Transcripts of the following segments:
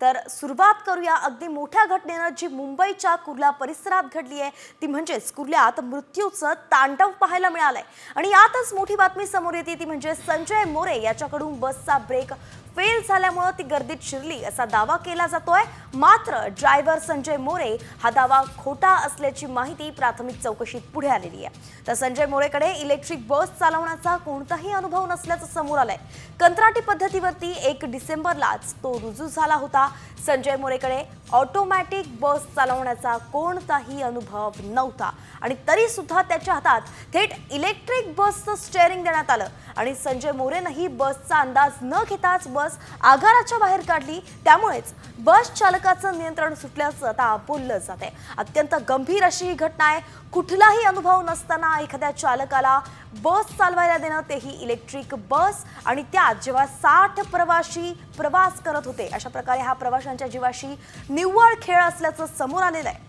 तर सुरुवात करूया अगदी मोठ्या घटनेनं जी मुंबईच्या कुर्ला परिसरात घडली आहे ती म्हणजेच कुर्ल्यात मृत्यूचं तांडव पाहायला मिळालंय। आणि यातच मोठी बातमी समोर येते ती म्हणजे संजय मोरे याच्याकडून बसचा ब्रेक फेल झाल्यामुळे ती गर्दीत शिरली असा दावा केला जातोय। मात्र ड्रायव्हर संजय मोरे हा दावा खोटा असल्याची माहिती प्राथमिक चौकशीत पुढे आलेली आहे। तर संजय मोरेकडे इलेक्ट्रिक बस चालवण्याचा कोणताही अनुभव नसल्याचं समोर आलंय। कंत्राटी पद्धतीवरती 1 डिसेंबरलाच तो रुजू झाला होता। संजय मोरेकडे ऑटोमॅटिक बस चालवण्याचा कोणताही अनुभव नव्हता आणि तरी सुद्धा त्याच्या हातात थेट इलेक्ट्रिक बसचं स्टीअरिंग देण्यात आलं आणि संजय मोरेनेही बसचा अंदाज न घेताच बस आगाराच्या बाहेर काढली। त्यामुळेच बस चालकाचं नियंत्रण सुटल्याचं आता बोललं जातंय। अत्यंत गंभीर अशी ही घटना आहे। कुठलाही अनुभव नसताना एखाद्या चालकाला बस चालवायला देणं, तेही इलेक्ट्रिक बस, आणि त्यात जेव्हा 60 प्रवासी प्रवास करत होते, अशा प्रकारे हा प्रवाशांच्या जीवाशी निव्वळ खेळ असल्याचं समोर आलेलं आहे।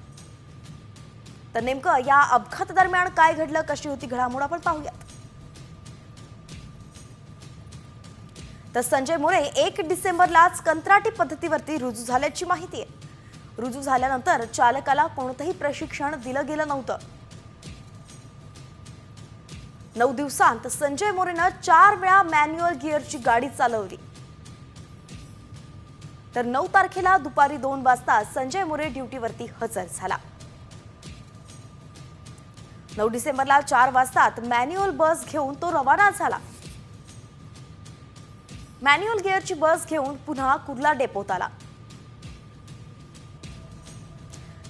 तर नेमकं या अपघातादरम्यान काय घडलं, कशी होती घडामोड आपण पाहूयात। तर संजय मोरे 1 डिसेंबरलाच कंत्राटी पद्धतीवरती रुजू झाल्याची माहिती आहे। रुजू झाल्यानंतर चालकाला कोणतंही प्रशिक्षण दिलं गेलं नव्हतं। 9 दिवसांत संजय मोरेनं 4 वेळा मॅन्युअल गिअरची गाडी चालवली। तर 9 तारखेला दुपारी 2 वाजता संजय मोरे ड्युटीवरती हजर झाला। 9 डिसेंबरला 4 वाजता मॅन्युअल बस घेऊन तो रवाना झाला। मॅन्युअल गिअरची बस घेऊन पुन्हा कुर्ला डेपोत आला।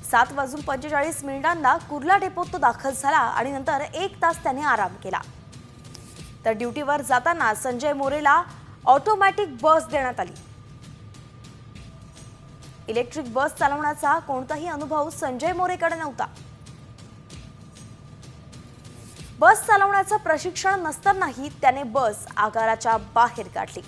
7:45 कुर्ला डेपोत तो दाखल झाला आणि नंतर 1 तास त्याने आराम केला। तर ड्युटीवर जाताना संजय मोरेला ऑटोमॅटिक बस देण्यात आली। इलेक्ट्रिक बस चालवण्याचा कोणताही अनुभव संजय मोरेकडे नव्हता। बस चालवण्याचं प्रशिक्षण नसतानाही त्याने बस आगाराच्या बाहेर काढली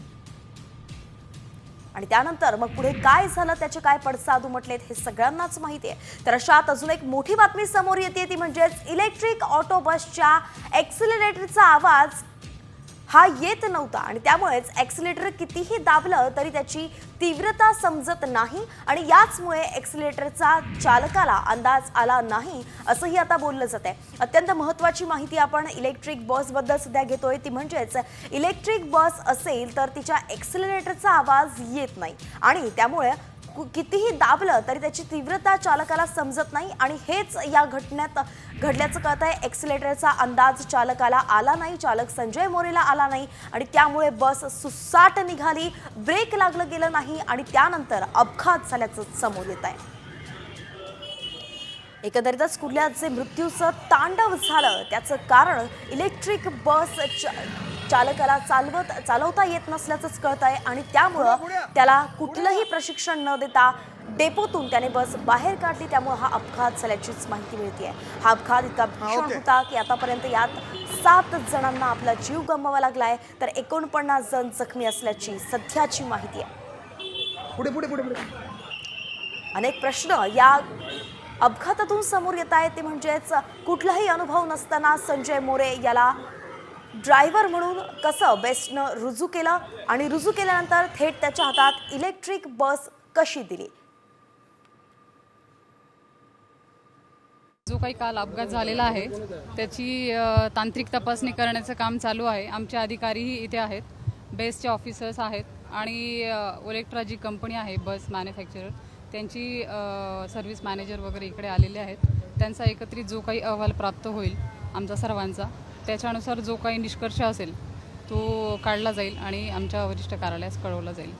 आणि त्यानंतर मग पुढे काय झालं, त्याचे काय पडसाद उमटलेत हे सगळ्यांनाच माहिती आहे। तर अशात अजून एक मोठी बातमी समोर येते ती म्हणजेच इलेक्ट्रिक ऑटो बसच्या एक्सिलरेटरचा आवाज हा येत नव्हता आणि त्यामुळेच एक्सिलेटर कितीही दाबलं तरी त्याची तीव्रता समजत नाही आणि याचमुळे एक्सिलेटरचा चालकाला अंदाज आला नाही असंही आता बोललं जातंय। अत्यंत महत्त्वाची माहिती आपण इलेक्ट्रिक बसबद्दल सध्या घेतोय ती म्हणजेच इलेक्ट्रिक बस असेल तर तिच्या एक्सिलरेटरचा आवाज येत नाही आणि त्यामुळे कितीही दाबलं तरी त्याची तीव्रता चालकाला समजत नाही आणि हेच या घटनेत घडल्याचं कळतंय। एक्सिलेटरचा अंदाज चालकाला आला नाही, चालक संजय मोरेला आला नाही आणि त्यामुळे बस सुसाट निघाली, ब्रेक लागलं गेलं नाही आणि त्यानंतर अपघात झाल्याचं समोर येत आहे। एकंदरीतच कुर्ल्यात जे मृत्यूचं तांडव झालं त्याचं कारण इलेक्ट्रिक बस चालकाला चालवता येत नसल्याचंच कळतंय आणि त्यामुळं त्याला कुठलंही प्रशिक्षण न देता डेपोतून त्याने बस बाहेर काढली, त्यामुळे हा अपघात झाल्याचीच माहिती मिळतेय। हा अपघात इतका भीषण होता की आतापर्यंत यात 7 जणांना आपला जीव गमवावा लागलाय तर 49 जण जखमी असल्याची सध्याची माहिती आहे। अनेक प्रश्न या अपघातातून समोर येत आहेत ते म्हणजेच कुठलाही अनुभव नसताना संजय मोरे याला ड्रायव्हर म्हणून कसं बेस्टनं रुजू केलं आणि रुजू केल्यानंतर थेट त्याच्या हातात इलेक्ट्रिक बस कशी दिली। जो काही काल अपघात झालेला आहे त्याची तांत्रिक तपासणी करण्याचं काम चालू आहे। आमचे अधिकारीही इथे आहेत, बेसचे ऑफिसर्स आहेत आणि ओलेक्ट्रा जी कंपनी आहे बस मॅन्युफॅक्चरर त्यांची सर्व्हिस मॅनेजर वगैरे इकडे आलेले आहेत। त्यांचा एकत्रित जो काही अहवाल प्राप्त होईल आमचा सर्वांचा, त्याच्यानुसार जो काही निष्कर्ष असेल तो काढला जाईल आणि आमच्या वरिष्ठ कार्यालयास कळवला जाईल।